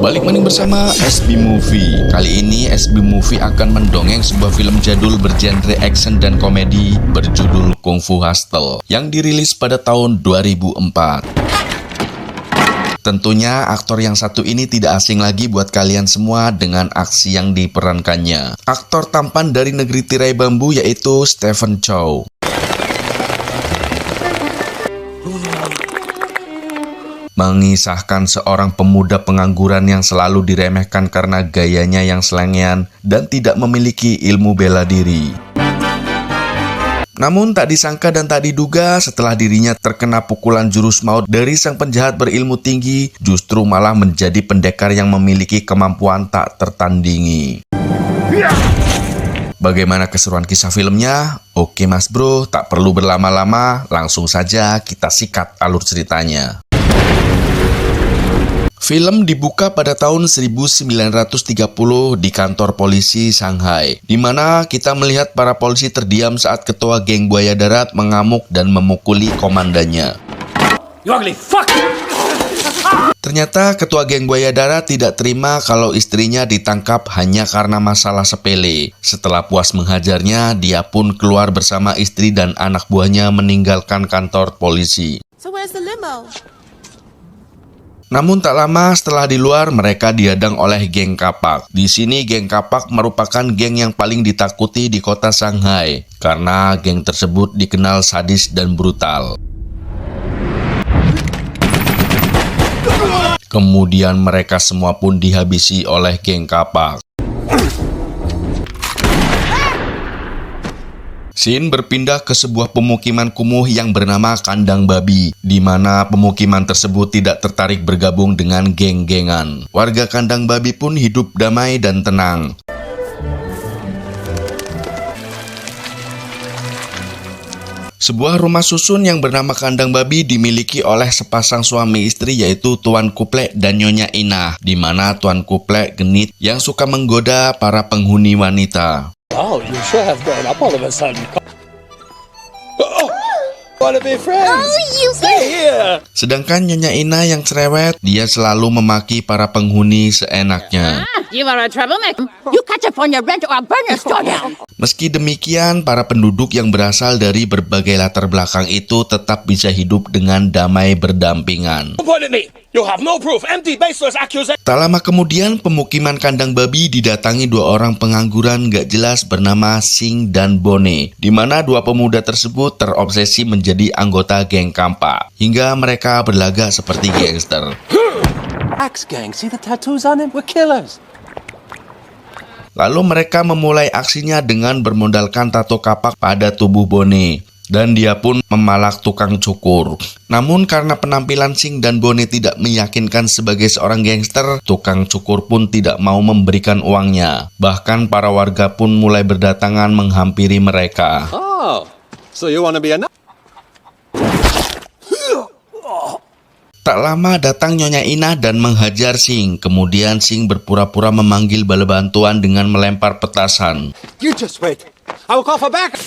Balik maning bersama SB Movie. Kali ini SB Movie akan mendongeng sebuah film jadul bergenre action dan komedi berjudul Kung Fu Hustle yang dirilis pada tahun 2004. Tentunya aktor yang satu ini tidak asing lagi buat kalian semua dengan aksi yang diperankannya. Aktor tampan dari negeri tirai bambu yaitu Stephen Chow. Mengisahkan seorang pemuda pengangguran yang selalu diremehkan karena gayanya yang selengean dan tidak memiliki ilmu bela diri. Namun tak disangka dan tak diduga setelah dirinya terkena pukulan jurus maut dari sang penjahat berilmu tinggi, justru malah menjadi pendekar yang memiliki kemampuan tak tertandingi. Bagaimana keseruan kisah filmnya? Oke mas bro, tak perlu berlama-lama, langsung saja kita sikat alur ceritanya. Film dibuka pada tahun 1930 di kantor polisi Shanghai, di mana kita melihat para polisi terdiam saat ketua geng buaya darat mengamuk dan memukuli komandannya. You ugly fuck! Ternyata ketua geng buaya darat tidak terima kalau istrinya ditangkap hanya karena masalah sepele. Setelah puas menghajarnya, dia pun keluar bersama istri dan anak buahnya meninggalkan kantor polisi. So where's the limo? Namun tak lama setelah di luar, mereka dihadang oleh geng kapak. Di sini geng kapak merupakan geng yang paling ditakuti di kota Shanghai karena geng tersebut dikenal sadis dan brutal. Kemudian mereka semua pun dihabisi oleh geng kapak. Scene berpindah ke sebuah pemukiman kumuh yang bernama Kandang Babi, di mana pemukiman tersebut tidak tertarik bergabung dengan geng-gengan. Warga Kandang Babi pun hidup damai dan tenang. Sebuah rumah susun yang bernama Kandang Babi dimiliki oleh sepasang suami istri yaitu Tuan Kuplek dan Nyonya Inah, di mana Tuan Kuplek genit yang suka menggoda para penghuni wanita. Oh, you sure have grown up all of a sudden. Oh, wanna be friends? Oh, you Stay here. Sedangkan Nyonya Inah yang cerewet, dia selalu memaki para penghuni seenaknya. You are a troublemaker. You catch up on your rent or I'll burn your store down. Meski demikian, para penduduk yang berasal dari berbagai latar belakang itu tetap bisa hidup dengan damai berdampingan. Don't point at me. You have no proof. Empty, baseless accusations. Tak lama kemudian, pemukiman Kandang Babi didatangi dua orang pengangguran gak jelas bernama Sing dan Bone, di mana dua pemuda tersebut terobsesi menjadi anggota geng kampak, hingga mereka berlagak seperti gangster. Axe gang, see the tattoos on him? We're killers. Lalu mereka memulai aksinya dengan bermodalkan tato kapak pada tubuh Bone, dan dia pun memalak tukang cukur. Namun karena penampilan Sing dan Bone tidak meyakinkan sebagai seorang gangster, tukang cukur pun tidak mau memberikan uangnya. Bahkan para warga pun mulai berdatangan menghampiri mereka. Oh, so you wanna be a Tak lama datang Nyonya Inah dan menghajar Sing. Kemudian Sing berpura-pura memanggil bala bantuan dengan melempar petasan. You just wait. I will call for back.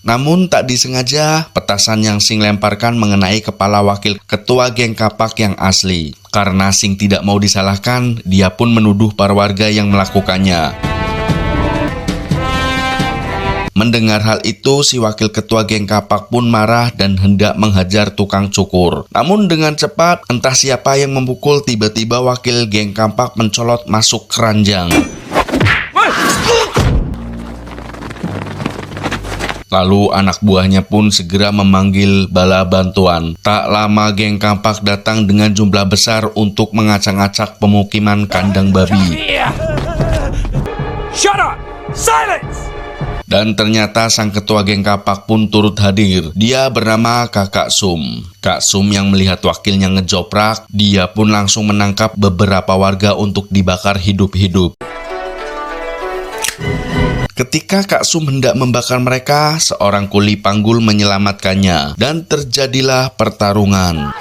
Namun tak disengaja, petasan yang Sing lemparkan mengenai kepala wakil ketua geng kapak yang asli. Karena Sing tidak mau disalahkan, dia pun menuduh para warga yang melakukannya. Mendengar hal itu, si wakil ketua geng kapak pun marah dan hendak menghajar tukang cukur. Namun dengan cepat, entah siapa yang memukul, tiba-tiba wakil geng kapak mencolot masuk keranjang. Lalu anak buahnya pun segera memanggil bala bantuan. Tak lama geng kampak datang dengan jumlah besar untuk mengacak-acak pemukiman Kandang Babi. Shut up! Silence! Dan ternyata sang ketua geng kapak pun turut hadir. Dia bernama Kakak Sum. Kak Sum yang melihat wakilnya ngejoprak, dia pun langsung menangkap beberapa warga untuk dibakar hidup-hidup. Ketika Kak Sum hendak membakar mereka, seorang kuli panggul menyelamatkannya. Dan terjadilah pertarungan.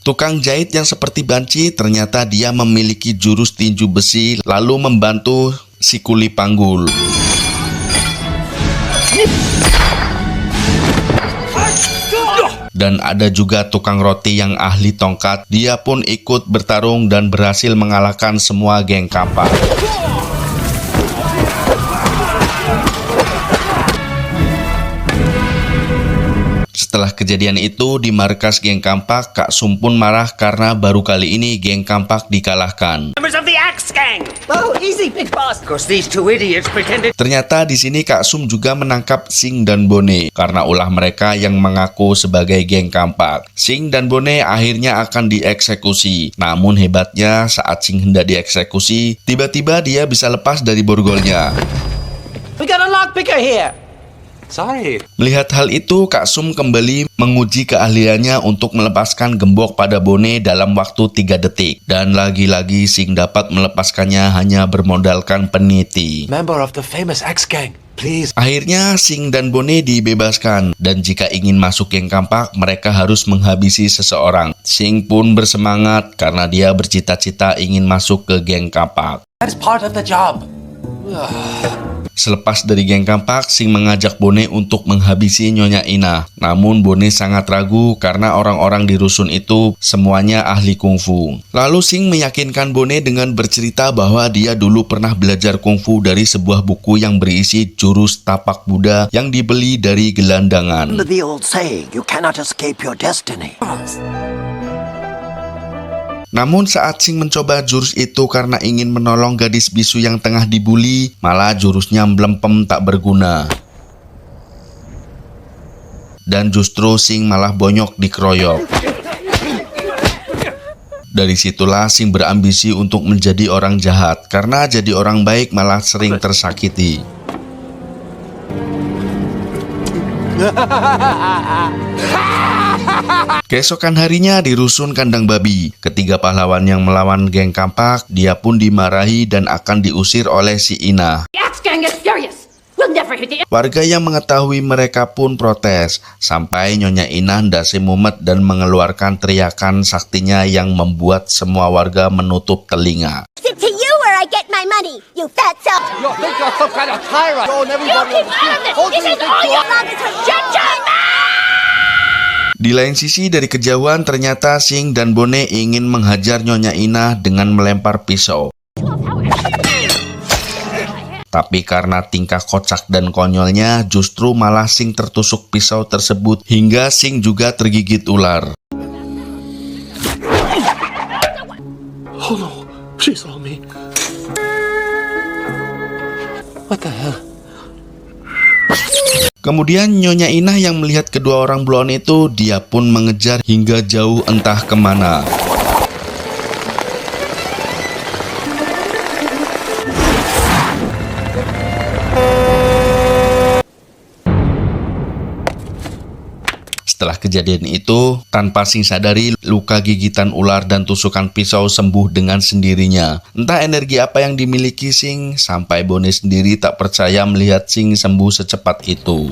Tukang jahit yang seperti banci ternyata dia memiliki jurus tinju besi lalu membantu si kuli panggul. Dan ada juga tukang roti yang ahli tongkat, dia pun ikut bertarung dan berhasil mengalahkan semua geng kampak. Setelah kejadian itu, di markas geng kampak, Kak Sum pun marah karena baru kali ini geng kampak dikalahkan. Members of the Axe Gang! Oh, easy, big boss! Of course, these two idiots pretended... Ternyata di sini Kak Sum juga menangkap Sing dan Bone karena ulah mereka yang mengaku sebagai geng kampak. Sing dan Bone akhirnya akan dieksekusi. Namun hebatnya saat Sing hendak dieksekusi, tiba-tiba dia bisa lepas dari borgolnya. We got a lockpicker here! Sorry. Melihat hal itu, Kak Sum kembali menguji keahliannya untuk melepaskan gembok pada Bone dalam waktu 3 detik. Dan lagi-lagi Sing dapat melepaskannya hanya bermodalkan peniti. Member of the famous X Gang, please. Akhirnya Sing dan Bone dibebaskan, dan jika ingin masuk geng kampak, mereka harus menghabisi seseorang. Sing pun bersemangat karena dia bercita-cita ingin masuk ke geng kampak. That's part of the job. Selepas dari geng kampak, Sing mengajak Bone untuk menghabisi Nyonya Inah. Namun Bone sangat ragu karena orang-orang di rusun itu semuanya ahli kungfu. Lalu Sing meyakinkan Bone dengan bercerita bahwa dia dulu pernah belajar kungfu dari sebuah buku yang berisi jurus tapak Buddha yang dibeli dari gelandangan. The old saying, you cannot escape your destiny. Namun saat Sing mencoba jurus itu karena ingin menolong gadis bisu yang tengah dibuli, malah jurusnya melempem tak berguna. Dan justru Sing malah bonyok dikeroyok. Dari situlah Sing berambisi untuk menjadi orang jahat, karena jadi orang baik malah sering tersakiti. Keesokan harinya di rusun kandang babi, ketiga pahlawan yang melawan geng kampak, dia pun dimarahi dan akan diusir oleh si Inah. The Axe Gang is furious. We'll never hit the... Warga yang mengetahui mereka pun protes, sampai Nyonya Inah ndase mumet dan mengeluarkan teriakan saktinya yang membuat semua warga menutup telinga. To you where I get my money, you fat self. You think you're some kind of tyrant? You keep out of this! This is all your love is rejection! Di lain sisi dari kejauhan ternyata Sing dan Bone ingin menghajar Nyonya Inah dengan melempar pisau. Tapi karena tingkah kocak dan konyolnya, justru malah Sing tertusuk pisau tersebut hingga Sing juga tergigit ular. Oh no, she saw me. What the hell? Kemudian Nyonya Inah yang melihat kedua orang blonde itu, dia pun mengejar hingga jauh entah kemana. Setelah kejadian itu, tanpa Sing sadari, luka gigitan ular dan tusukan pisau sembuh dengan sendirinya. Entah energi apa yang dimiliki Sing, sampai Bone sendiri tak percaya melihat Sing sembuh secepat itu.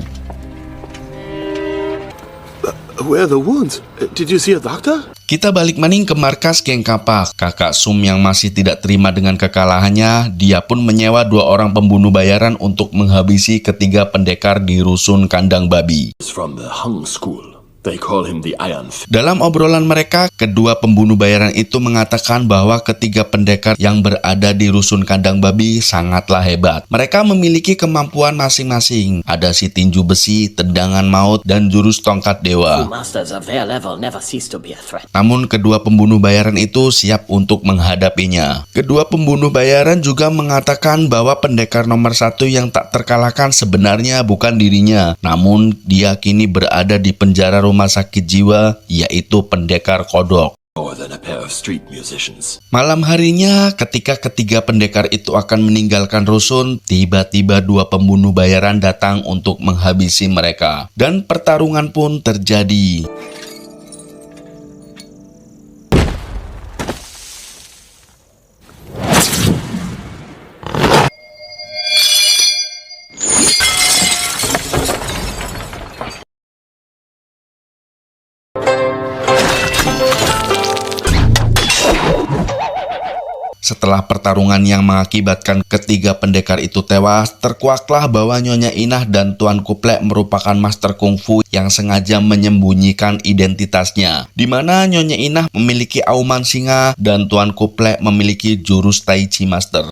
Where are the wounds? Did you see a doctor? Kita balik maning ke markas geng kampak. Kakak Sum yang masih tidak terima dengan kekalahannya, dia pun menyewa 2 orang pembunuh bayaran untuk menghabisi ketiga pendekar di rusun kandang babi. From the Hung School. They call him the Iron Fist. Dalam obrolan mereka, kedua pembunuh bayaran itu mengatakan bahwa ketiga pendekar yang berada di rusun kandang babi sangatlah hebat. Mereka memiliki kemampuan masing-masing. Ada si tinju besi, tendangan maut, dan jurus tongkat dewa. Masters of their level never cease to be a threat. Namun kedua pembunuh bayaran itu siap untuk menghadapinya. Kedua pembunuh bayaran juga mengatakan bahwa pendekar nomor 1 yang tak terkalahkan sebenarnya bukan dirinya, namun dia kini berada di penjara rumah sakit jiwa, yaitu pendekar kodok. More than a pair of street musicians. Malam harinya, ketika ketiga pendekar itu akan meninggalkan rusun, tiba-tiba 2 pembunuh bayaran datang untuk menghabisi mereka. Dan pertarungan pun terjadi. setelah pertarungan yang mengakibatkan ketiga pendekar itu tewas, terkuaklah bahwa Nyonya Inah dan Tuan Kuplek merupakan master kungfu yang sengaja menyembunyikan identitasnya, di mana Nyonya Inah memiliki auman singa dan Tuan Kuplek memiliki jurus Tai Chi Master.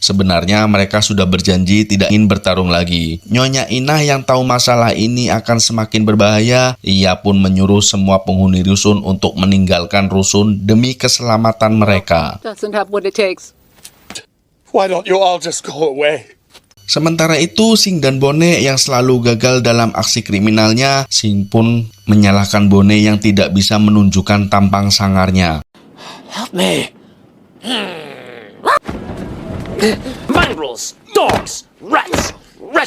Sebenarnya mereka sudah berjanji tidak ingin bertarung lagi. Nyonya Inah yang tahu masalah ini akan semakin berbahaya, ia pun menyuruh semua penghuni rusun untuk meninggalkan rusun demi keselamatan mereka. Doesn't have what it takes. Why don't you all just go away? Sementara itu, Sing dan Bone yang selalu gagal dalam aksi kriminalnya, Sing pun menyalahkan Bone yang tidak bisa menunjukkan tampang sangarnya. Help me. Mongrels, dogs, rats.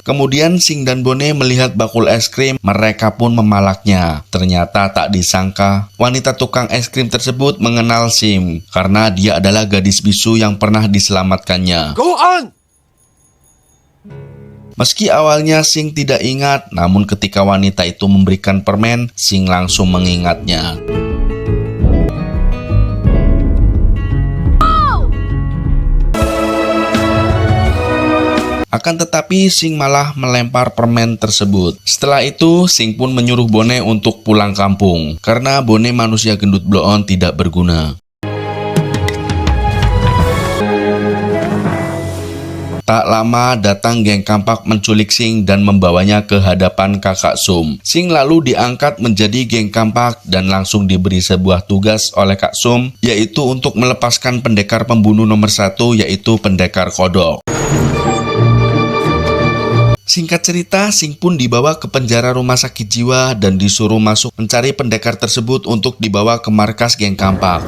Kemudian Sing dan Bone melihat bakul es krim, mereka pun memalaknya. Ternyata tak disangka, wanita tukang es krim tersebut mengenal Sing, karena dia adalah gadis bisu yang pernah diselamatkannya. Go on! Meski awalnya Sing tidak ingat, namun ketika wanita itu memberikan permen, Sing langsung mengingatnya. Akan tetapi Sing malah melempar permen tersebut. Setelah itu Sing pun menyuruh Bone untuk pulang kampung, karena Bone manusia gendut bloon tidak berguna. Tak lama datang geng kampak menculik Sing dan membawanya ke hadapan Kakak Sum. Sing lalu diangkat menjadi geng kampak dan langsung diberi sebuah tugas oleh Kak Sum, yaitu untuk melepaskan pendekar pembunuh nomor 1, yaitu pendekar kodok. Singkat cerita, Sing pun dibawa ke penjara rumah sakit jiwa dan disuruh masuk mencari pendekar tersebut untuk dibawa ke markas geng kampak.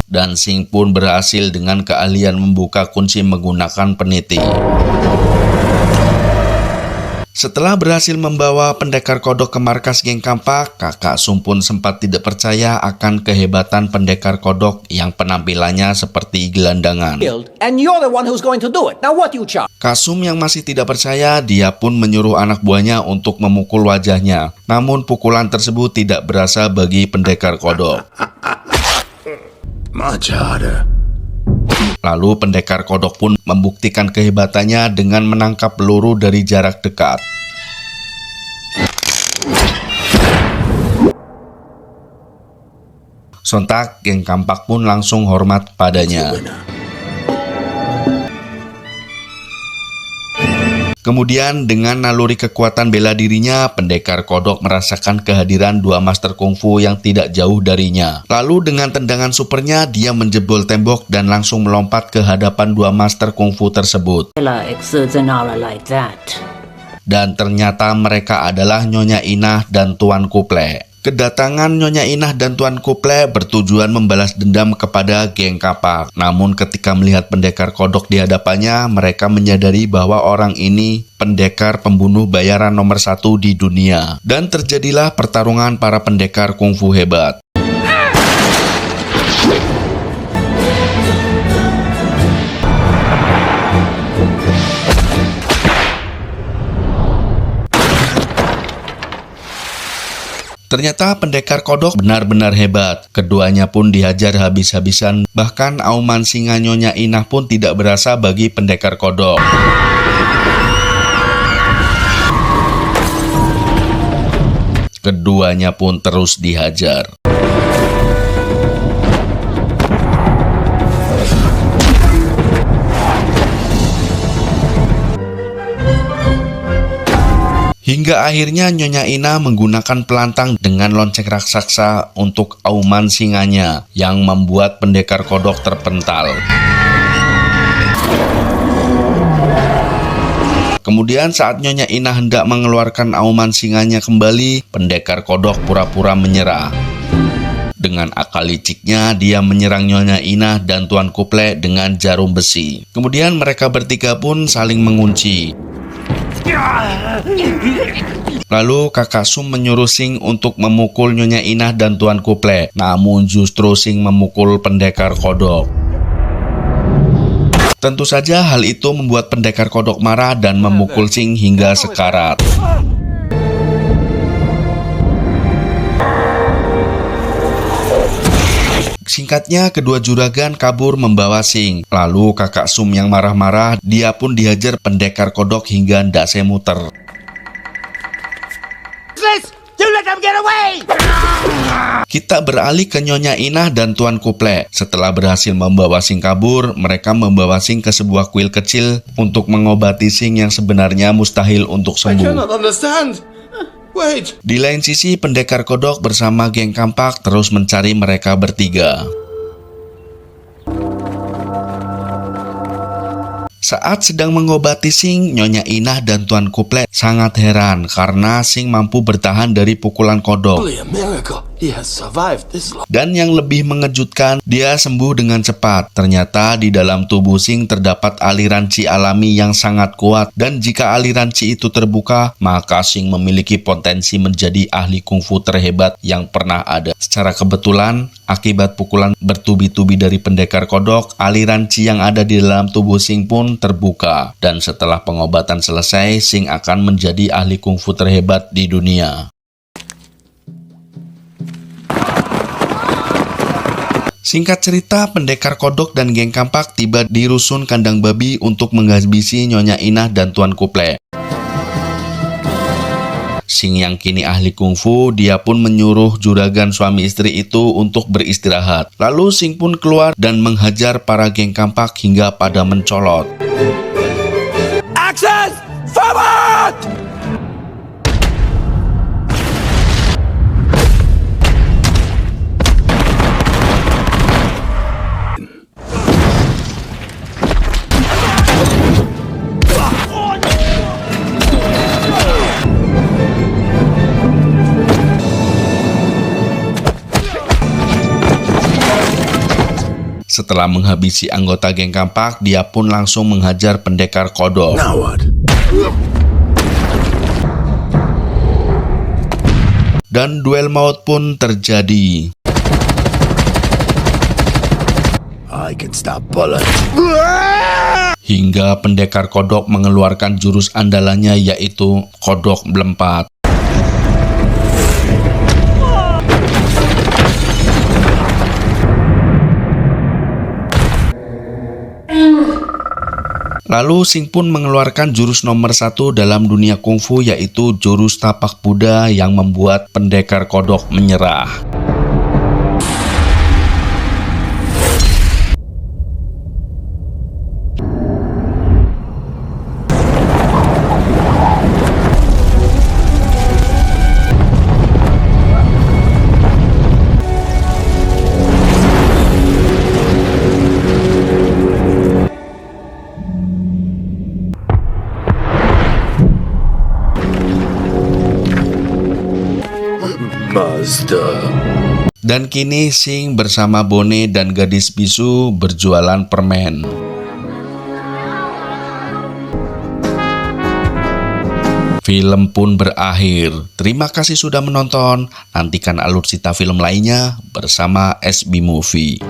Dan Sing pun berhasil dengan keahlian membuka kunci menggunakan peniti. Setelah berhasil membawa pendekar kodok ke markas geng kampak, Kakak Sum pun sempat tidak percaya akan kehebatan pendekar kodok yang penampilannya seperti gelandangan. And you're the one who's going to do it. Now what you charge? Kak Sum yang masih tidak percaya, dia pun menyuruh anak buahnya untuk memukul wajahnya. Namun pukulan tersebut tidak berasa bagi pendekar kodok. Much harder. Lalu pendekar kodok pun membuktikan kehebatannya dengan menangkap peluru dari jarak dekat. Sontak, geng kampak pun langsung hormat padanya. Kemudian dengan naluri kekuatan bela dirinya, pendekar kodok merasakan kehadiran dua master kungfu yang tidak jauh darinya. Lalu dengan tendangan supernya, dia menjebol tembok dan langsung melompat ke hadapan dua master kungfu tersebut. Dan ternyata mereka adalah Nyonya Inah dan Tuan Kuplek. Kedatangan Nyonya Inah dan Tuan Kuplek bertujuan membalas dendam kepada geng kapak. Namun ketika melihat pendekar kodok di hadapannya, mereka menyadari bahwa orang ini pendekar pembunuh bayaran nomor 1 di dunia. Dan terjadilah pertarungan para pendekar kungfu hebat. Ternyata pendekar kodok benar-benar hebat. Keduanya pun dihajar habis-habisan. Bahkan auman singa Nyonya Inah pun tidak berasa bagi pendekar kodok. Keduanya pun terus dihajar. Hingga akhirnya Nyonya Inah menggunakan pelantang dengan lonceng raksasa untuk auman singanya yang membuat pendekar kodok terpental. Kemudian saat Nyonya Inah hendak mengeluarkan auman singanya kembali, pendekar kodok pura-pura menyerah. Dengan akal liciknya, dia menyerang Nyonya Inah dan Tuan Kuplek dengan jarum besi. Kemudian mereka bertiga pun saling mengunci. Lalu kakak Sum menyuruh Sing untuk memukul Nyonya Inah dan Tuan Kuplek. Namun justru Sing memukul pendekar kodok. Tentu saja hal itu membuat pendekar kodok marah dan memukul Sing hingga sekarat. Singkatnya, kedua juragan kabur membawa Sing. Lalu kakak Sum yang marah-marah, dia pun dihajar pendekar kodok hingga ndak semuter. Don't let them get away! Kita beralih ke Nyonya Inah dan Tuan Kuplek. Setelah berhasil membawa Sing kabur, mereka membawa Sing ke sebuah kuil kecil untuk mengobati Sing yang sebenarnya mustahil untuk I sembuh. cannot understand. Wait. Di lain sisi, pendekar kodok bersama geng Kampak terus mencari mereka bertiga. Saat sedang mengobati Sing, Nyonya Inah dan Tuan Kuplek sangat heran karena Sing mampu bertahan dari pukulan kodok. Only a miracle. He has survived this long. Dan yang lebih mengejutkan, dia sembuh dengan cepat. Ternyata di dalam tubuh Sing terdapat aliran Qi alami yang sangat kuat. Dan jika aliran Qi itu terbuka, maka Sing memiliki potensi menjadi ahli kungfu terhebat yang pernah ada. Secara kebetulan, akibat pukulan bertubi-tubi dari pendekar kodok, aliran Qi yang ada di dalam tubuh Sing pun terbuka. Dan setelah pengobatan selesai, Sing akan menjadi ahli kungfu terhebat di dunia. Singkat cerita, pendekar kodok dan geng Kampak tiba di rusun kandang babi untuk menghabisi Nyonya Inah dan Tuan Kuplek. Sing yang kini ahli kungfu, dia pun menyuruh juragan suami istri itu untuk beristirahat. Lalu Sing pun keluar dan menghajar para geng Kampak hingga pada mencolot. Axis! Forward! Setelah menghabisi anggota geng Kampak, dia pun langsung menghajar pendekar kodok. Now what? Dan duel maut pun terjadi. I can stop bullets. Hingga pendekar kodok mengeluarkan jurus andalannya, yaitu kodok melompat. Lalu Sing pun mengeluarkan jurus nomor 1 dalam dunia kungfu, yaitu jurus tapak Buddha yang membuat pendekar kodok menyerah. Master. Dan kini Sing bersama Bone dan gadis bisu berjualan permen. Film pun berakhir. Terima kasih sudah menonton. Nantikan alutsista film lainnya bersama SB Movie.